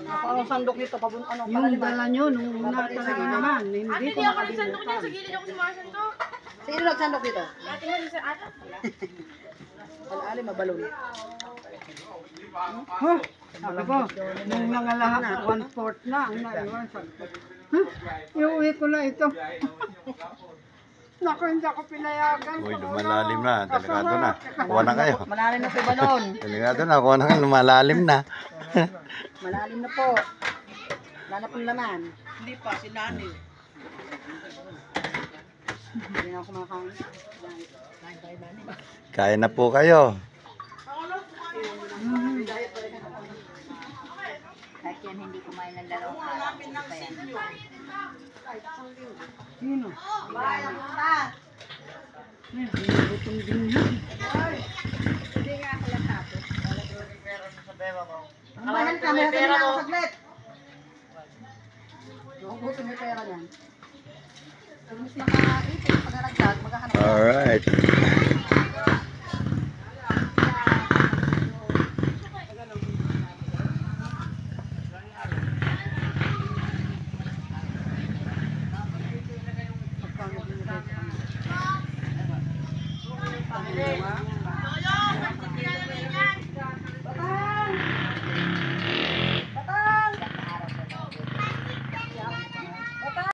Ang sandok nito, ano, Yung dala nyo, nung una talaga naman, hindi ko makalimutan. Sino nagsandok dito? Ate mo si Sir Ate? Al-ali, mabalon. Huh? Sabi ko, nung mga lahat, 1/4 na ang naiwan. Sabi ko, huh? Iuwi ko na ito. Naku, hindi ako pinayagan. Uy, lumalalim na. Delikado na. Kuha na kayo. Malalim na po balon. Delikado na. Kuha na kayo. Lumalalim na. Malalim na po. Wala na pong laman. Hindi pa, si Nani. Hindi na ako makakain. Kaya na po kayo. Kahit yan hindi kumain ng 2 araw. Sino? Gutom din yan. Ang mahal ka, may pera ako saglit. Gutom yung pera niyan. Pag mas makaipit, pag-aragdag, maghahanap. Alright.